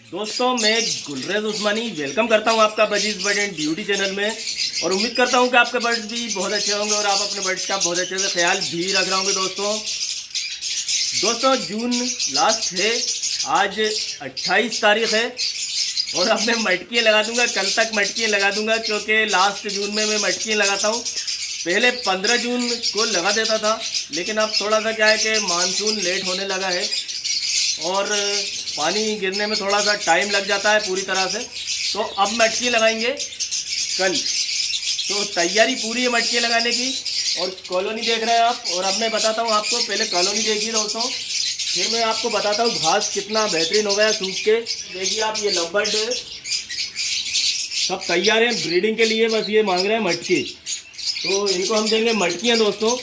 दोस्तों मैं गुलरेज उस्मानी वेलकम करता हूं आपका budgies bird and beauty channel में। और उम्मीद करता हूं कि आपके बर्ड्स भी बहुत अच्छे होंगे और आप अपने बर्ड्स का बहुत अच्छे से ख्याल भी रख रहे होंगे। दोस्तों जून लास्ट है, आज 28 तारीख है और अब मैं मटकियाँ लगा दूंगा। कल तक मटकियाँ लगा दूंगा क्योंकि लास्ट जून में मैं मटकियाँ लगाता हूँ। पहले 15 जून को लगा देता था, लेकिन अब थोड़ा सा क्या है कि मानसून लेट होने लगा है और पानी गिरने में थोड़ा सा टाइम लग जाता है पूरी तरह से। तो अब मटकी लगाएंगे कल, तो तैयारी पूरी है मटकी लगाने की। और कॉलोनी देख रहे हैं आप, और अब मैं बताता हूँ आपको। पहले कॉलोनी देखिए दोस्तों, फिर मैं आपको बताता हूँ घास कितना बेहतरीन हो गया सूख के। देखिए आप, ये लवबर्ड सब तैयार हैं ब्रीडिंग के लिए, बस ये मांग रहे हैं मटकी, तो इनको हम देंगे मटकियाँ। दोस्तों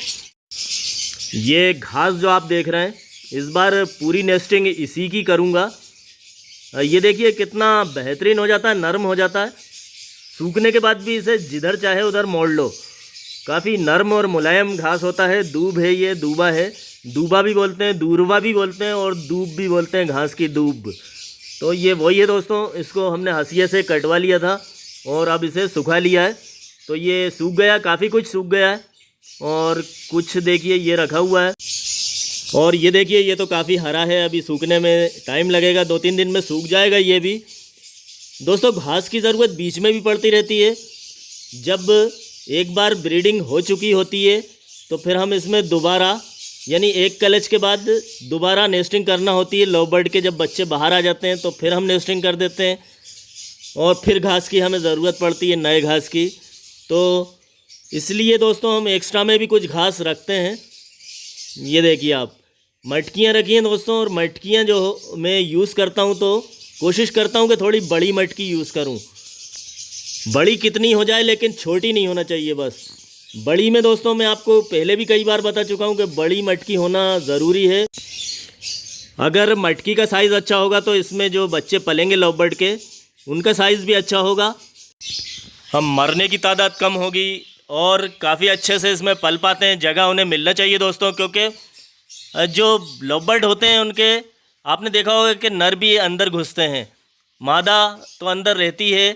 ये घास जो आप देख रहे हैं, इस बार पूरी नेस्टिंग इसी की करूँगा। ये देखिए कितना बेहतरीन हो जाता है, नरम हो जाता है। सूखने के बाद भी इसे जिधर चाहे उधर मोड़ लो। काफ़ी नरम और मुलायम घास होता है। दूब है, ये दूबा है, दूबा भी बोलते हैं, दूरवा भी बोलते हैं और दूब भी बोलते हैं, घास की दूब। तो ये वही है दोस्तों। इसको हमने हंसिया से कटवा लिया था और अब इसे सुखा लिया है, तो ये सूख गया, काफ़ी कुछ सूख गया है। और कुछ देखिए ये रखा हुआ है, और ये देखिए ये तो काफ़ी हरा है। अभी सूखने में टाइम लगेगा, 2-3 दिन में सूख जाएगा ये भी। दोस्तों घास की ज़रूरत बीच में भी पड़ती रहती है। जब एक बार ब्रीडिंग हो चुकी होती है तो फिर हम इसमें दोबारा, यानी एक कलेज के बाद दोबारा नेस्टिंग करना होती है। लव बर्ड के जब बच्चे बाहर आ जाते हैं तो फिर हम नेस्टिंग कर देते हैं और फिर घास की हमें ज़रूरत पड़ती है, नए घास की। तो इसलिए दोस्तों हम एक्स्ट्रा में भी कुछ घास रखते हैं। ये देखिए आप, मटकियाँ रखी हैं दोस्तों। और मटकियाँ जो मैं यूज़ करता हूँ तो कोशिश करता हूँ कि थोड़ी बड़ी मटकी यूज़ करूँ। बड़ी कितनी हो जाए लेकिन छोटी नहीं होना चाहिए बस। बड़ी में दोस्तों मैं आपको पहले भी कई बार बता चुका हूँ कि बड़ी मटकी होना ज़रूरी है। अगर मटकी का साइज़ अच्छा होगा तो इसमें जो बच्चे पलेंगे लव बर्ड के, उनका साइज़ भी अच्छा होगा। हम मरने की तादाद कम होगी और काफ़ी अच्छे से इसमें पल पाते हैं। जगह उन्हें मिलना चाहिए दोस्तों, क्योंकि जो लव बर्ड होते हैं उनके आपने देखा होगा कि नर भी अंदर घुसते हैं। मादा तो अंदर रहती है,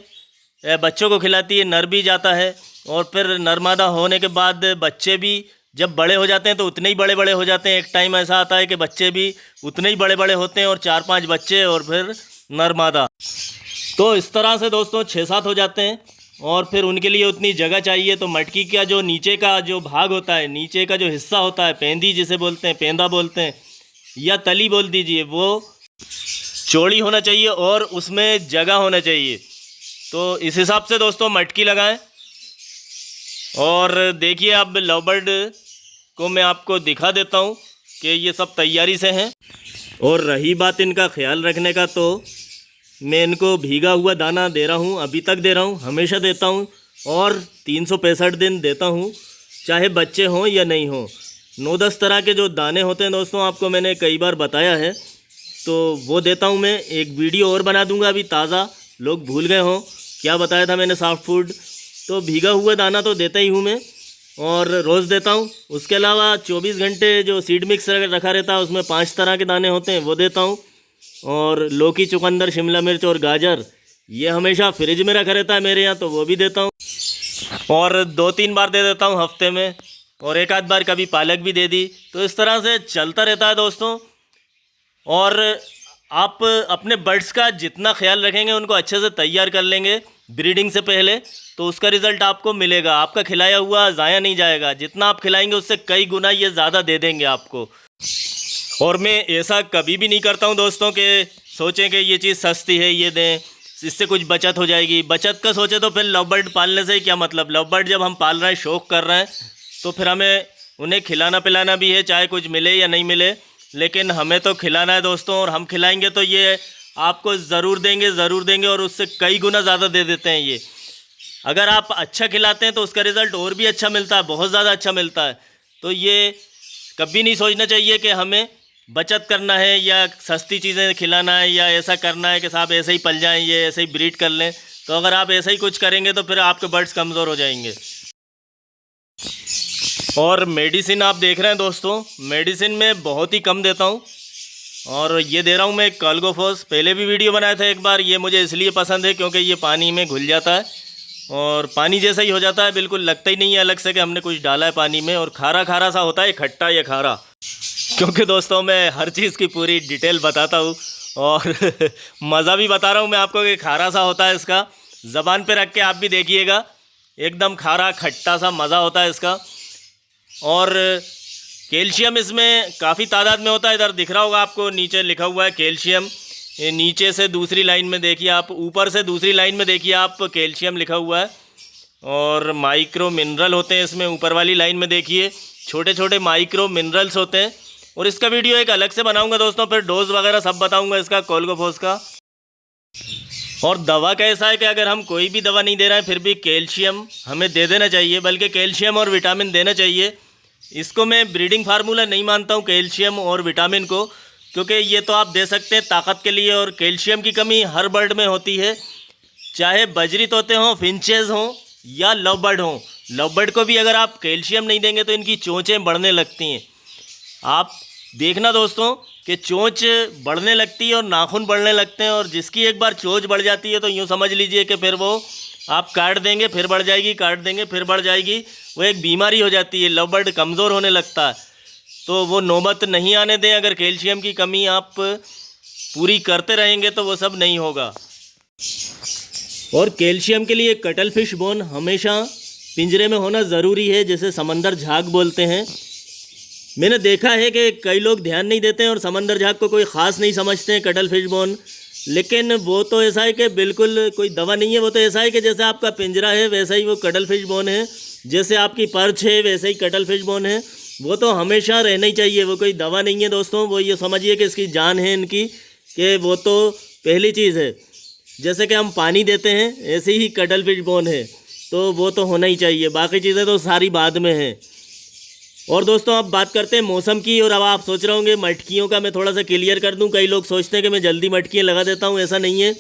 बच्चों को खिलाती है, नर भी जाता है। और फिर नर मादा होने के बाद बच्चे भी जब बड़े हो जाते हैं तो उतने ही बड़े बड़े हो जाते हैं। एक टाइम ऐसा आता है कि बच्चे भी उतने ही बड़े बड़े होते हैं, और 4-5 बच्चे और फिर नर मादा। तो इस तरह से दोस्तों 6-7 हो जाते हैं, और फिर उनके लिए उतनी जगह चाहिए। तो मटकी का जो नीचे का जो भाग होता है, नीचे का जो हिस्सा होता है, पेंदी जिसे बोलते हैं, पेंदा बोलते हैं या तली बोल दीजिए, वो चौड़ी होना चाहिए और उसमें जगह होना चाहिए। तो इस हिसाब से दोस्तों मटकी लगाएं। और देखिए अब लव बर्ड को मैं आपको दिखा देता हूँ कि ये सब तैयारी से हैं। और रही बात इनका ख्याल रखने का, तो मैं इनको भीगा हुआ दाना दे रहा हूँ, अभी तक दे रहा हूँ, हमेशा देता हूँ और 365 दिन देता हूँ, चाहे बच्चे हों या नहीं हों। 9-10 तरह के जो दाने होते हैं दोस्तों, आपको मैंने कई बार बताया है, तो वो देता हूँ मैं। एक वीडियो और बना दूँगा अभी ताज़ा, लोग भूल गए हों क्या बताया था मैंने, सॉफ्ट फूड। तो भीगा हुआ दाना तो देता ही हूँ मैं, और रोज़ देता हूँ। उसके अलावा 24 घंटे जो सीड मिक्स रखा रहता है उसमें 5 तरह के दाने होते हैं, वो देता हूँ। और लौकी, चुकंदर, शिमला मिर्च और गाजर ये हमेशा फ्रिज में रखा रहता है मेरे यहाँ, तो वो भी देता हूँ। और 2-3 बार दे देता हूँ हफ्ते में, और एक आध बार कभी पालक भी दे दी। तो इस तरह से चलता रहता है दोस्तों। और आप अपने बर्ड्स का जितना ख्याल रखेंगे, उनको अच्छे से तैयार कर लेंगे ब्रीडिंग से पहले, तो उसका रिज़ल्ट आपको मिलेगा। आपका खिलाया हुआ ज़ाया नहीं जाएगा। जितना आप खिलाएंगे उससे कई गुना ये ज़्यादा दे देंगे आपको। और मैं ऐसा कभी भी नहीं करता हूँ दोस्तों कि सोचें कि ये चीज़ सस्ती है, ये दें, इससे कुछ बचत हो जाएगी। बचत का सोचे तो फिर लव बर्ड पालने से ही क्या मतलब। लव बर्ड जब हम पाल रहे हैं, शौक़ कर रहे हैं, तो फिर हमें उन्हें खिलाना पिलाना भी है, चाहे कुछ मिले या नहीं मिले, लेकिन हमें तो खिलाना है दोस्तों। और हम खिलाएंगे तो ये आपको ज़रूर देंगे, और उससे कई गुना ज़्यादा दे देते हैं ये। अगर आप अच्छा खिलाते हैं तो उसका रिज़ल्ट और भी अच्छा मिलता है, बहुत ज़्यादा अच्छा मिलता है। तो ये कभी नहीं सोचना चाहिए कि हमें बचत करना है या सस्ती चीज़ें खिलाना है या ऐसा करना है कि साहब ऐसे ही पल जाएं, ये ऐसे ही ब्रीड कर लें। तो अगर आप ऐसा ही कुछ करेंगे तो फिर आपके बर्ड्स कमज़ोर हो जाएंगे। और मेडिसिन आप देख रहे हैं दोस्तों, मेडिसिन मैं बहुत ही कम देता हूँ। और ये दे रहा हूँ मैं कॉल्गोफोस। पहले भी वीडियो बनाया था एक बार। ये मुझे इसलिए पसंद है क्योंकि ये पानी में घुल जाता है और पानी जैसा ही हो जाता है, बिल्कुल लगता ही नहीं है अलग से कि हमने कुछ डाला है पानी में। और खारा खारा सा होता है, खट्टा या खारा। क्योंकि दोस्तों मैं हर चीज़ की पूरी डिटेल बताता हूँ और मज़ा भी बता रहा हूँ मैं आपको कि खारा सा होता है इसका। ज़बान पे रख के आप भी देखिएगा, एकदम खारा खट्टा सा मज़ा होता है इसका। और कैल्शियम इसमें काफ़ी तादाद में होता है। इधर दिख रहा होगा आपको, नीचे लिखा हुआ है कैल्शियम। ये नीचे से दूसरी लाइन में देखिए आप, ऊपर से दूसरी लाइन में देखिए आप, कैल्शियम लिखा हुआ है। और माइक्रो मिनरल होते हैं इसमें, ऊपर वाली लाइन में देखिए छोटे छोटे माइक्रो मिनरल्स होते हैं। और इसका वीडियो एक अलग से बनाऊंगा दोस्तों, फिर डोज वगैरह सब बताऊंगा इसका, कॉल्गोफोस का। और दवा का ऐसा है कि अगर हम कोई भी दवा नहीं दे रहे हैं फिर भी कैल्शियम हमें दे देना चाहिए, बल्कि कैल्शियम और विटामिन देना चाहिए। इसको मैं ब्रीडिंग फार्मूला नहीं मानता हूँ कैल्शियम और विटामिन को, क्योंकि ये तो आप दे सकते हैं ताकत के लिए। और कैल्शियम की कमी हर बर्ड में होती है, चाहे बजरी तोते हों, फिंचेस हों या लव बर्ड हों। लव बर्ड को भी अगर आप कैल्शियम नहीं देंगे तो इनकी चोंचें बढ़ने लगती हैं। आप देखना दोस्तों कि चोंच बढ़ने लगती है और नाखून बढ़ने लगते हैं। और जिसकी एक बार चोंच बढ़ जाती है तो यूँ समझ लीजिए कि फिर वो आप काट देंगे फिर बढ़ जाएगी, काट देंगे फिर बढ़ जाएगी। वो एक बीमारी हो जाती है, लव बर्ड कमज़ोर होने लगता है। तो वो नौबत नहीं आने दें। अगर कैल्शियम की कमी आप पूरी करते रहेंगे तो वो सब नहीं होगा। और कैल्शियम के लिए कटल फिश बोन हमेशा पिंजरे में होना ज़रूरी है, जैसे समंदर झाग बोलते हैं। मैंने देखा है कि कई लोग ध्यान नहीं देते हैं और समंदर झाग को कोई ख़ास नहीं समझते हैं, कटल फिश बोन। लेकिन वो तो ऐसा है कि बिल्कुल कोई दवा नहीं है। वो तो ऐसा है कि जैसे आपका पिंजरा है वैसा ही वो कटल फिश बोन है, जैसे आपकी पर्च है वैसे ही कटल फिश बोन है। वो तो हमेशा रहना ही चाहिए, वो कोई दवा नहीं है दोस्तों। वो ये समझिए कि इसकी जान है इनकी, कि वो तो पहली चीज़ है। जैसे कि हम पानी देते हैं ऐसे ही कटल फिश बोन है, तो वो तो होना ही चाहिए। बाकी चीज़ें तो सारी बाद में हैं। और दोस्तों अब बात करते हैं मौसम की। और अब आप सोच रहे होंगे मटकियों का मैं थोड़ा सा क्लियर कर दूं। कई लोग सोचते हैं कि मैं जल्दी मटकियाँ लगा देता हूं, ऐसा नहीं है।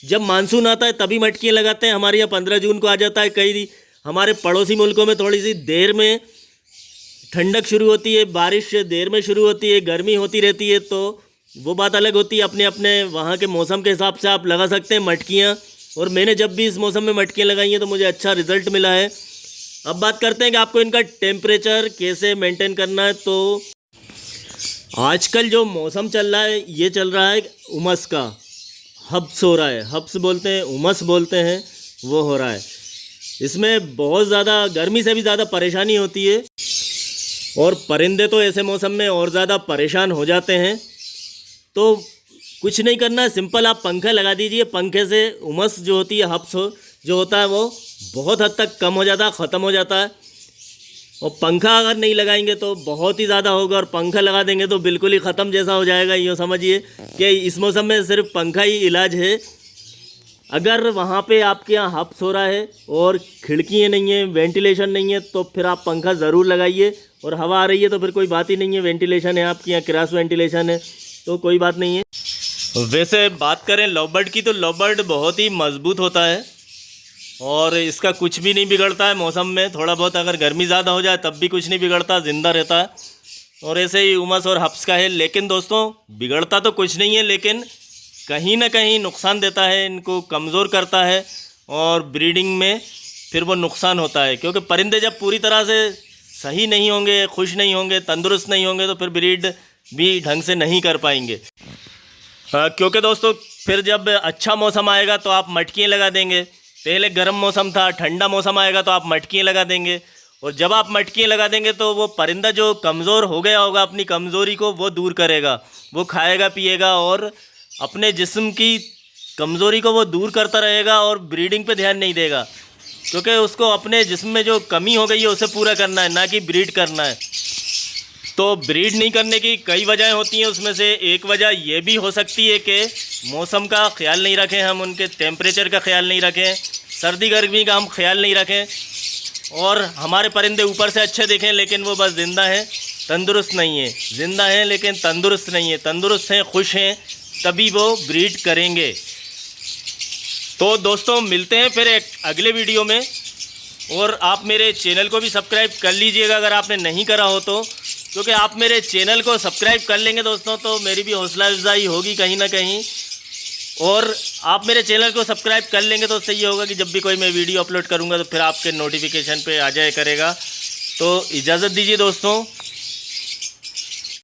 जब मानसून आता है तभी मटकियाँ लगाते हैं। हमारे यहाँ 15 जून को आ जाता है। कई हमारे पड़ोसी मुल्कों में थोड़ी सी देर में ठंडक शुरू होती है, बारिश देर में शुरू होती है, गर्मी होती रहती है, तो वो बात अलग होती है। अपने अपने वहाँ के मौसम के हिसाब से आप लगा सकते हैं मटकियाँ। और मैंने जब भी इस मौसम में मटकियाँ लगाई हैं तो मुझे अच्छा रिजल्ट मिला है। अब बात करते हैं कि आपको इनका टेम्परेचर कैसे मेंटेन करना है। तो आजकल जो मौसम चल रहा है ये चल रहा है उमस का, हब्स हो रहा है। हब्स बोलते हैं, उमस बोलते हैं, वो हो रहा है। इसमें बहुत ज़्यादा गर्मी से भी ज़्यादा परेशानी होती है। और परिंदे तो ऐसे मौसम में और ज़्यादा परेशान हो जाते हैं। तो कुछ नहीं करना है, सिंपल आप पंखा लगा दीजिए। पंखे से उमस जो होती है, हब्स जो होता है, वो बहुत हद तक कम हो जाता है, ख़त्म हो जाता है। और पंखा अगर नहीं लगाएंगे तो बहुत ही ज़्यादा होगा, और पंखा लगा देंगे तो बिल्कुल ही ख़त्म जैसा हो जाएगा। यूँ समझिए कि इस मौसम में सिर्फ पंखा ही इलाज है। अगर वहाँ पे आपके यहाँ हब्स हो रहा है और खिड़कियाँ नहीं हैं, वेंटिलेशन नहीं है, तो फिर आप पंखा ज़रूर लगाइए। और हवा आ रही है तो फिर कोई बात ही नहीं है, वेंटिलेशन है आपके यहाँ, क्रॉस वेंटिलेशन है, तो कोई बात नहीं है। वैसे बात करें लव बर्ड की, तो लव बर्ड बहुत ही मजबूत होता है और इसका कुछ भी नहीं बिगड़ता है मौसम में। थोड़ा बहुत अगर गर्मी ज़्यादा हो जाए तब भी कुछ नहीं बिगड़ता, ज़िंदा रहता है। और ऐसे ही उमस और हब्स का है। लेकिन दोस्तों बिगड़ता तो कुछ नहीं है, लेकिन कहीं ना कहीं नुकसान देता है, इनको कमज़ोर करता है और ब्रीडिंग में फिर वो नुकसान होता है। क्योंकि परिंदे जब पूरी तरह से सही नहीं होंगे, खुश नहीं होंगे, तंदुरुस्त नहीं होंगे, तो फिर ब्रीड भी ढंग से नहीं कर पाएंगे। क्योंकि दोस्तों फिर जब अच्छा मौसम आएगा तो आप मटकियाँ लगा देंगे। पहले गर्म मौसम था, ठंडा मौसम आएगा तो आप मटकियाँ लगा देंगे। और जब आप मटकियाँ लगा देंगे तो वो परिंदा जो कमज़ोर हो गया होगा, अपनी कमज़ोरी को वो दूर करेगा। वो खाएगा पिएगा और अपने जिस्म की कमज़ोरी को वो दूर करता रहेगा और ब्रीडिंग पे ध्यान नहीं देगा। क्योंकि उसको अपने जिस्म में जो कमी हो गई है उसे पूरा करना है, ना कि ब्रीड करना है। तो ब्रीड नहीं करने की कई वजहें होती हैं। उसमें से एक वजह ये भी हो सकती है कि मौसम का ख्याल नहीं रखें हम, उनके टेम्परेचर का ख्याल नहीं रखें, सर्दी गर्मी का हम ख्याल नहीं रखें, और हमारे परिंदे ऊपर से अच्छे दिखें लेकिन वो बस ज़िंदा हैं, तंदुरुस्त नहीं है। ज़िंदा हैं लेकिन तंदुरुस्त नहीं है। तंदुरुस्त हैं, खुश हैं, तभी वो ब्रीड करेंगे। तो दोस्तों मिलते हैं फिर एक अगले वीडियो में। और आप मेरे चैनल को भी सब्सक्राइब कर लीजिएगा अगर आपने नहीं करा हो तो। क्योंकि आप मेरे चैनल को सब्सक्राइब कर लेंगे दोस्तों तो मेरी भी हौसला अफजाई होगी कहीं ना कहीं। और आप मेरे चैनल को सब्सक्राइब कर लेंगे तो उससे ये होगा कि जब भी कोई मैं वीडियो अपलोड करूँगा तो फिर आपके नोटिफिकेशन पे आ जाया करेगा। तो इजाज़त दीजिए दोस्तों।